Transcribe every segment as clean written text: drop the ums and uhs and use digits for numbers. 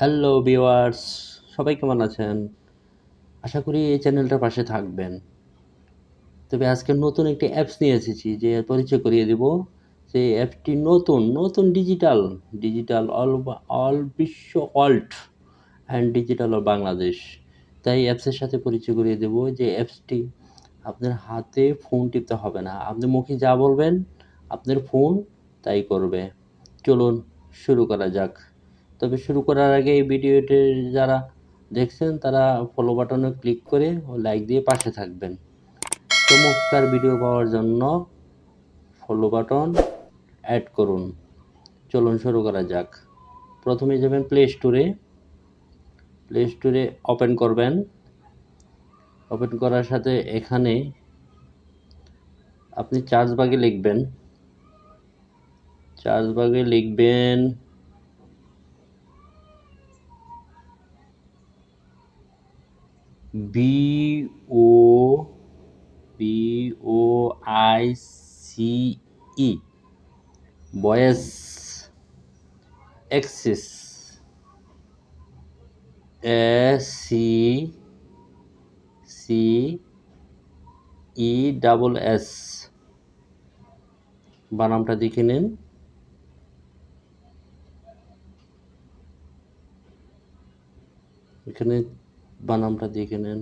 Hello viewers, সবাই কেমন আছেন? আশা করি এই চ্যানেলটার পাশে থাকবেন। তবে আজকে নতুন একটি অ্যাপস নিয়ে এসেছি যে পরিচয় করিয়ে দিব। সেই অ্যাপটি নতুন ডিজিটাল অল বিশ্ব world and digital all Bangladesh. তাই অ্যাপসের সাথে পরিচয় করিয়ে দেব যে অ্যাপসটি আপনার হাতে ফোন টিপতে হবে না। আপনি মুখে যা বলবেন আপনার ফোন তাই করবে। চলুন শুরু করা যাক। তবে শুরু করার আগে এই ভিডিওটি যারা দেখছেন তারা ফলো বাটনে ক্লিক করে ও লাইক দিয়ে পাশে থাকবেন। চমৎকার ভিডিও পাওয়ার জন্য ফলো বাটন অ্যাড করুন। চলুন শুরু করা যাক। প্রথমে যাবেন প্লে স্টোরে ওপেন করবেন। ওপেন করার সাথে এখানে আপনি সার্চ বাগে লিখবেন BO BOICE voice access ACCESS বানামটা দেখে নিন। এখানে বানামটা দেখে নেন।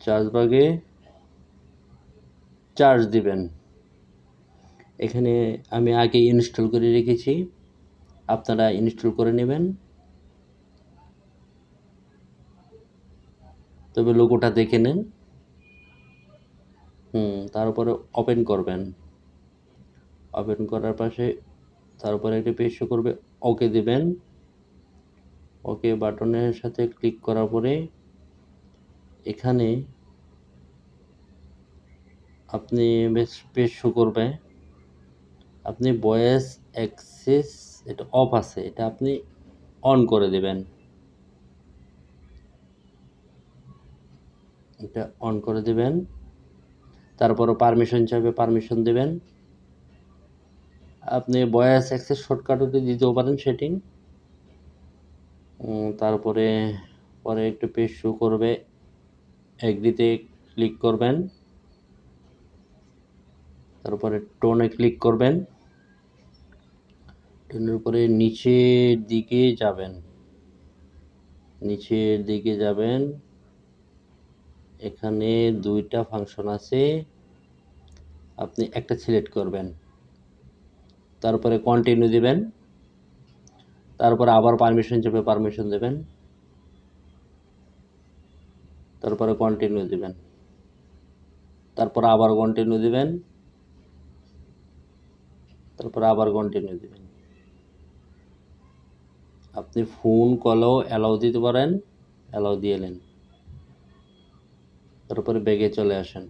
চার্জ বাগে চার্জ দিবেন। এখানে আমি আগে ইনস্টল করে রেখেছি, আপনারা ইনস্টল করে নেবেন। তবে লোগোটা দেখে নেন। তারপরে ওপেন করবেন। ওপেন করার পাশে তারপরে একটা পেজ শো করবে, ওকে দেবেন। ওকে বাটনের সাথে ক্লিক করার পরে এখানে আপনি পেজ শো করবে। আপনি ভয়েস অ্যাক্সেস এটা অফ আছে, এটা আপনি অন করে দেবেন। এটা অন করে দেবেন। তারপরে পারমিশন চাইবে, পারমিশন দেবেন। আপনি ভয়েস অ্যাক্সেস শর্টকাটও দিতেও পারেন সেটিং। তারপরে একটু পেজ শো করবে, এগ্রিতে ক্লিক করবেন। তারপরে টোনে ক্লিক করবেন। টোনের উপরে নিচের দিকে যাবেন। এখানে দুইটা ফাংশন আছে, আপনি একটা সিলেক্ট করবেন। তারপরে কন্টিনিউ দিবেন। তারপরে আবার পারমিশন চাইবে, পারমিশন দেবেন। তারপরে কন্টিনিউ দিবেন। তারপর আবার কন্টিনিউ দিবেন। তারপর আবার কন্টিনিউ দিবেন। আপনি ফোন কলও অ্যালাউ দিতে পারেন, অ্যালাউ দিয়ে নেন। তারপরে ব্যাগে চলে আসেন।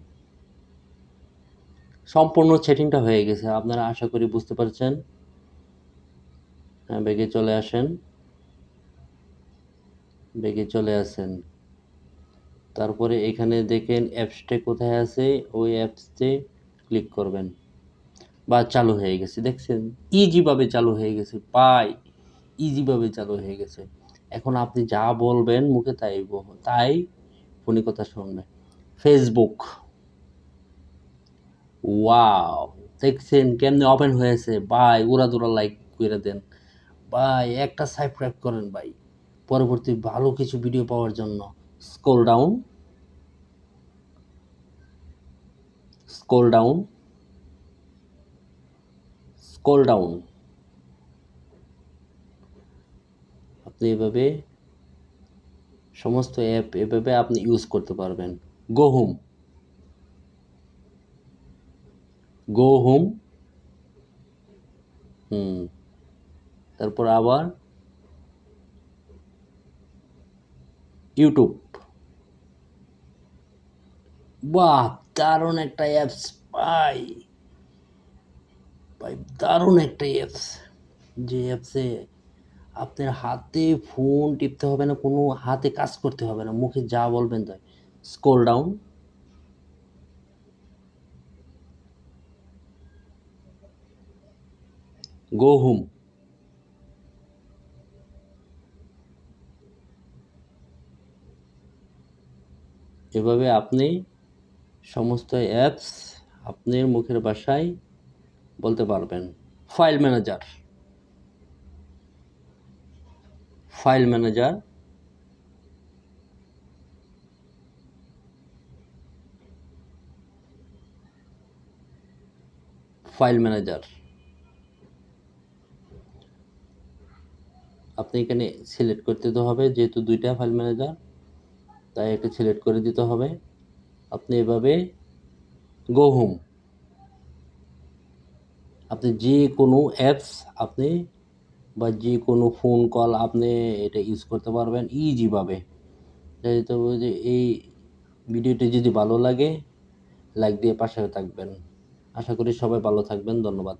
সম্পূর্ণ সেটিংটা হয়ে গেছে, আপনারা আশা করি বুঝতে পারছেন। ব্যাগে চলে আসেন। তারপরে এখানে দেখেন অ্যাপসটা কোথায় আছে, ওই অ্যাপসে ক্লিক করবেন। বা চালু হয়ে গেছে, দেখছেন ইজিভাবে চালু হয়ে গেছে ইজিভাবে চালু হয়ে গেছে। এখন আপনি যা বলবেন মুখে তাই ফোনে কথা শুনবে। ফেসবুক, ওয়াও, দেখছেন কেমনে ওপেন হয়েছে ভাই। উড়াদুরা লাইক করে দেন ভাই, একটা সাবস্ক্রাইব করেন ভাই, পরবর্তী ভালো কিছু ভিডিও পাওয়ার জন্য। Scroll down scroll down scroll down আপনি এভাবে সমস্ত অ্যাপ এভাবে আপনি ইউজ করতে পারবেন। গো হোম গো হোম তারপর আবার ইউটিউব। বাহ, দারুণ একটা অ্যাপস ভাই, দারুণ একটা অ্যাপস। যে অ্যাপসে আপনার হাতে ফোন টিপতে হবে না, কোনো হাতে কাজ করতে হবে না, মুখে যা বলবেন তাই। Scroll down, go home. এভাবে আপনি সমস্ত অ্যাপস আপনার মুখের ভাষায় বলতে পারবেন। File manager, file manager, file manager. আপনি এখানে সিলেক্ট করতে তো হবে, যেহেতু দুইটা ফাইল ম্যানেজার, তাই একটা সিলেক্ট করে দিতে হবে। আপনি এভাবে গো হোম, আপনি যে কোনো অ্যাপস আপনি বা যে কোনো ফোন কল আপনি এটা ইউজ করতে পারবেন ইজিভাবে। তবে যে এই ভিডিওটি যদি ভালো লাগে লাইক দিয়ে পাশে থাকবেন। আশা করি সবাই ভালো থাকবেন। ধন্যবাদ।